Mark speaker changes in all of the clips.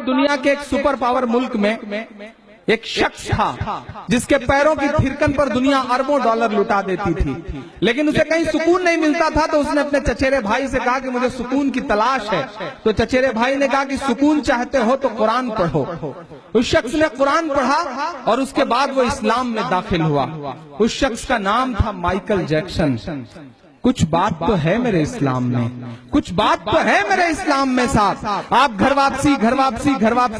Speaker 1: दुनिया के एक सुपर पावर मुल्क में एक शख्स था जिसके पैरों की थिरकन पर दुनिया अरबों डॉलर लुटा देती थी, लेकिन उसे कहीं सुकून नहीं मिलता था। तो उसने अपने चचेरे भाई से कहा कि मुझे सुकून की तलाश है। तो चचेरे भाई ने कहा कि सुकून चाहते हो तो कुरान पढ़ो। उस शख्स ने कुरान पढ़ा और उसके बाद वो इस्लाम में दाखिल हुआ। उस शख्स का नाम था माइकल जैक्सन। कुछ बात तो है मेरे इस्लाम में, कुछ बात तो है मेरे इस्लाम में साथ। आप घर वापसी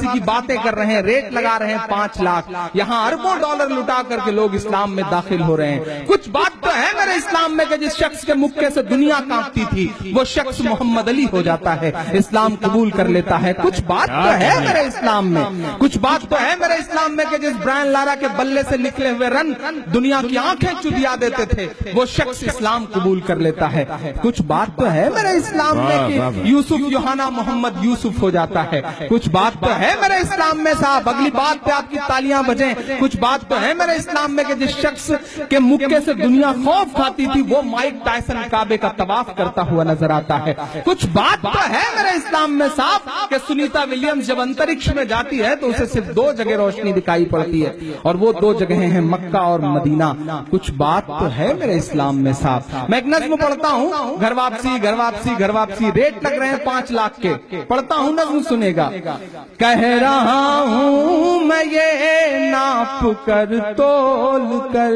Speaker 1: की बातें कर रहे हैं, रेट लगा रहे हैं 5 लाख, यहाँ अरबों डॉलर लुटा करके लोग इस्लाम में दाखिल हो रहे हैं। कुछ बात तो है मेरे इस्लाम में कि जिस शख्स के मुक्के से दुनिया कांपती थी वो शख्स मोहम्मद अली हो जाता है, इस्लाम कबूल कर लेता है। कुछ बात तो है मेरे इस्लाम में, कुछ बात तो है मेरे इस्लाम में कि जिस ब्रायन लारा के बल्ले से निकले हुए रन दुनिया की आंखें चुदिया देते थे वो शख्स इस्लाम कबूल कर लेता है। कुछ बात तो है मेरे इस्लाम में कि यूसुफ यूहाना मोहम्मद यूसुफ हो जाता है। कुछ बात तो है मेरे इस्लाम में साहब, अगली बात पे आपकी तालियां बजें। कुछ बात तो है मेरे इस्लाम में कि जिस शख्स के मुक्के से दुनिया खौफ खाती थी वो माइक टायसन काबे का तवाफ करता हुआ नजर आता है। कुछ बात तो है मेरे इस्लाम में साहब कि सुनीता विलियम्स जब अंतरिक्ष में जाती है तो उसे सिर्फ 2 जगह रोशनी दिखाई पड़ती है और वो 2 जगह हैं मक्का और मदीना। कुछ बात तो है मेरे इस्लाम में साहब। मैं एक नज्म पढ़ता हूँ, घर वापसी रेट लग रहे हैं 5 लाख के, पढ़ता हूँ नज्म सुनेगा। कह रहा हूँ मैं ये नाप कर तोल कर,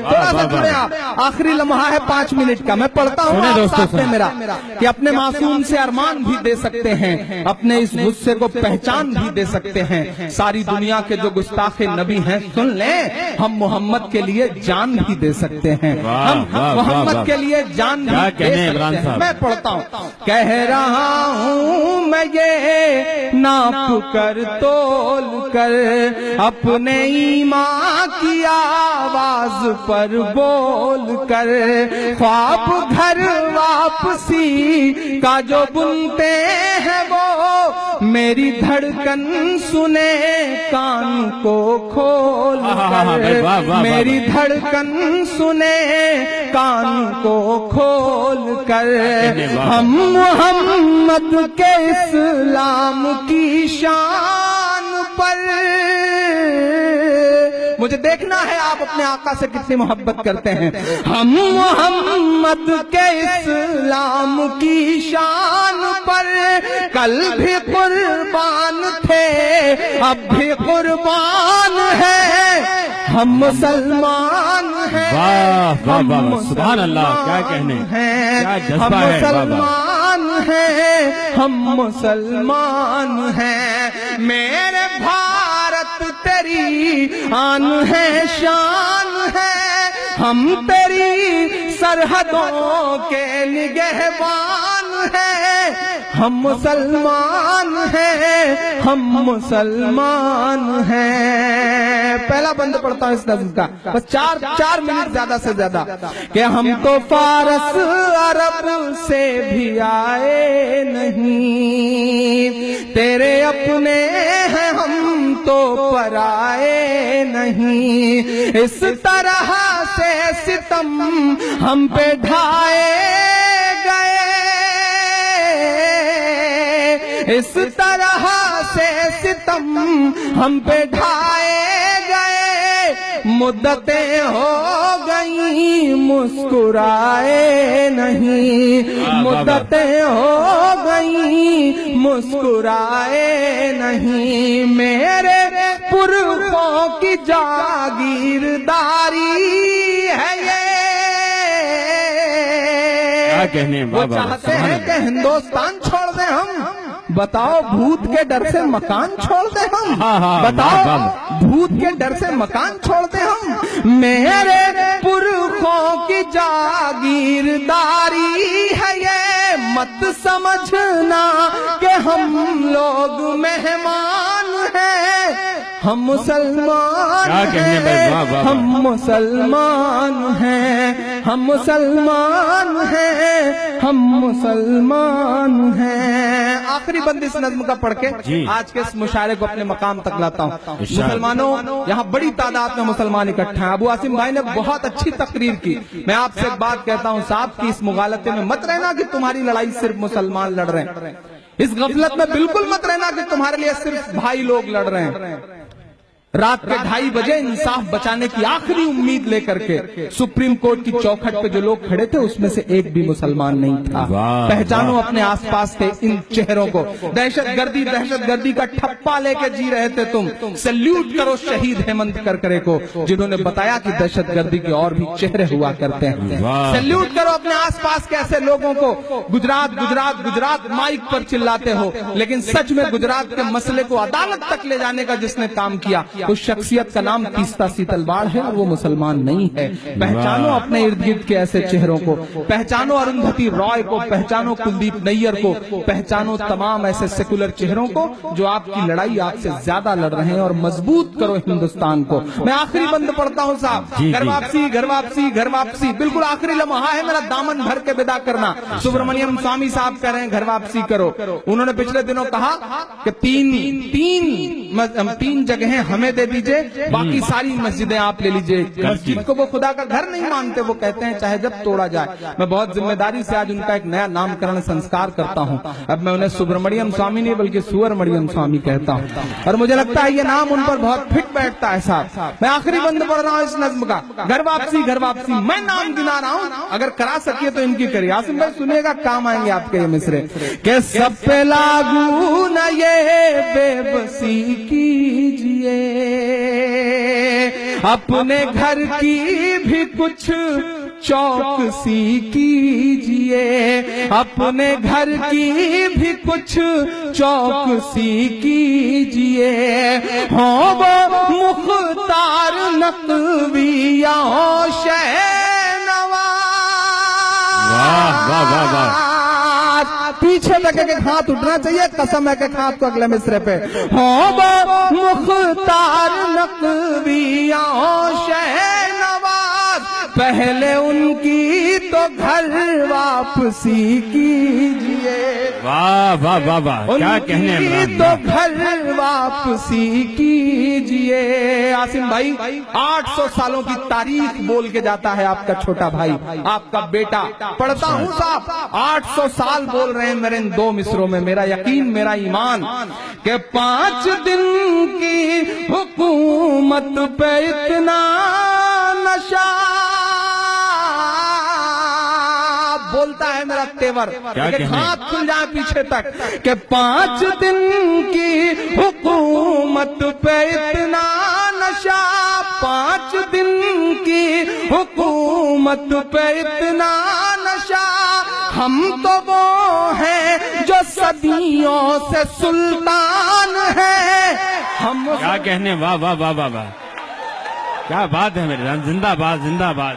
Speaker 1: थोड़ा सा जुड़े आप, आखिरी लम्हा है 5 मिनट का। मैं पढ़ता हूँ आप साथ में मेरा कि अपने मासूम से अरमान भी दे सकते हैं, अपने इस गुस्से को पहचान भी दे सकते हैं। सारी दुनिया के जो गुस्ताखे नबी हैं सुन लें, हम मोहम्मद के लिए जान भी दे सकते हैं, हम मोहम्मद के लिए जान भी दे सकते हैं। मैं पढ़ता हूँ, कह रहा हूँ मैं ये नाप कर तोल कर, अपने ईमान की आवाज पर बोल कर, ख्वाब घर वापसी का जो बुनते हैं वो मेरी धड़कन सुने कान को खोल कर, मेरी धड़कन सुने कान को खोल कर। हम मोहम्मद के इस्लाम की शान पर, मुझे देखना है आप अपने आका से कितनी मोहब्बत करते हैं। हम मोहम्मद के इस्लाम की शान पर कल भी कुर्बान थे अब भी कुर्बान है, हम मुसलमान हैं।
Speaker 2: वाह सुभान अल्लाह, क्या कहने, क्या जज्बा है।
Speaker 1: मुसलमान हैं, हम मुसलमान हैं। मेरे भारत तेरी आन है, शान है, हम तेरी सरहदों के निगहबान हैं। हम मुसलमान हैं, हम मुसलमान हैं। पहला बंद पढ़ता हूँ इस नज़्म का, बस 4 मिनट ज्यादा से ज्यादा। कि हम तो फारस अरब से भी आए नहीं, तेरे अपने हैं हम तो पराए नहीं। इस तरह से सितम हम पे ढाए गए, इस तरह से सितम हम पे ढाए गए। मुद्दतें हो गई मुस्कुराए नहीं, मुद्दतें हो गई मुस्कुराए नहीं। मेरे पुरखों की जागीरदारी है ये,
Speaker 2: क्या कहने।
Speaker 1: वो चाहते हैं कि हिंदुस्तान छोड़ दें हम, बताओ भूत के डर से मकान छोड़ दे हम, बताओ भूत के डर से मकान छोड़ दे हम। मेरे पुरखों की जागीरदारी है ये, मत समझना कि हम लोग मेहमान हैं। हम मुसलमान हैं, हम मुसलमान हैं, हम मुसलमान हैं, हम मुसलमान हैं। आखिरी बंद इस नज्म का पढ़ के आज के इस मुशायरे को अपने मकाम तक लाता हूँ। मुसलमानों, यहाँ बड़ी तादाद में मुसलमान इकट्ठा हैं। अबू आसिम भाई ने बहुत अच्छी तकरीर की। मैं आपसे एक बात कहता हूँ साहब कि इस मुगालते में मत रहना कि तुम्हारी लड़ाई सिर्फ मुसलमान लड़ रहे हैं। इस गफलत में बिल्कुल मत रहना कि तुम्हारे लिए सिर्फ भाई लोग लड़ रहे हैं। रात के 2:30 बजे इंसाफ बचाने की आखिरी उम्मीद लेकर के सुप्रीम कोर्ट की चौखट पे जो लोग खड़े थे उसमें से एक भी मुसलमान नहीं था। पहचानो अपने आसपास के इन चेहरों को। दहशतगर्दी का ठप्पा लेके जी रहे थे तुम। सैल्यूट करो शहीद हेमंत करकरे को, जिन्होंने बताया कि दहशतगर्दी के और भी चेहरे हुआ करते हैं। सैल्यूट करो अपने आसपास के ऐसे लोगों को। गुजरात गुजरात गुजरात माइक पर चिल्लाते हो, लेकिन सच में गुजरात के मसले को अदालत तक ले जाने का जिसने काम किया उस शख्सियत का नाम तीस्ता सीतलवाड़ है और वो मुसलमान नहीं है। पहचानो अपने इर्द गिर्द के ऐसे चेहरों को, पहचानो अरुंधति रॉय को, पहचानो कुलदीप नैयर को, पहचानो तमाम ऐसे सेकुलर चेहरों को जो आपकी लड़ाई आपसे ज्यादा लड़ रहे हैं, और मजबूत करो हिंदुस्तान को। मैं आखिरी बंद पढ़ता हूँ साहब, घर वापसी घर वापसी घर वापसी, बिल्कुल आखिरी लम्हा है मेरा दामन भर के विदा करना। सुब्रमण्यम स्वामी साहब कह रहे हैं घर वापसी करो। उन्होंने पिछले दिनों कहा कि तीन जगहें हमें दे दीजिए, बाकी सारी मस्जिदें आप ले लीजिए। मस्जिद को वो खुदा का घर नहीं मानते, वो कहते हैं चाहे जब तोड़ा जाए। मैं बहुत जिम्मेदारी से आज उनका एक नया नामकरण संस्कार करता हूं। अब मैं उन्हें सुब्रमण्यम स्वामी नहीं बल्कि सुवरमण्यम स्वामी कहता हूं, और मुझे लगता है ये नाम उन पर बहुत फिट बैठता है साहब। मैं आखिरी बंद पढ़ रहा हूं इस नज्म का, घर वापसी घर वापसी। मैं नाम गिना रहा हूं, अगर करा सकिए तो इनकी करिए। आसिम भाई सुनिएगा, काम आएंगे आपके ये मिसरे। के सब पे लागू न ये बेबसी कीजिए, अपने घर की भी कुछ चौकसी कीजिए, अपने घर की भी कुछ चौकसी कीजिए। हो वो मुख्तार नकवी या हो शहनवाज,
Speaker 2: वाह वाह वाह वाह,
Speaker 1: पीछे लगे के हाथ उठना चाहिए, कसम है के हाथ को अगले मिसरे पे। हो वो मुख्तार नकवी या हो शहनवाज, पहले उनकी तो घर वापसी कीजिए।
Speaker 2: वाह वाह वाह वाह, क्या कहने
Speaker 1: उनकी तो घर वापसी कीजिए। आसिम भाई 800 सालों की तारीख बोल के जाता है आपका छोटा भाई, आपका बेटा। पढ़ता हूँ साहब, 800 साल बोल रहे हैं मेरे इन 2 मिसरों में। मेरा यकीन मेरा ईमान के 5 दिन की हुकूमत पे इतना नशा, बोलता है मेरा तेवर, हाथ खुल जाए पीछे तक, कि 5 दिन की हुकूमत पे इतना नशा, 5 दिन की हुकूमत पे इतना नशा। हम तो वो हैं जो सदियों से सुल्तान हैं, हम
Speaker 2: क्या कहने। वाह वाह वाह वाह वाह, क्या बात है मेरे, जिंदाबाद जिंदाबाद।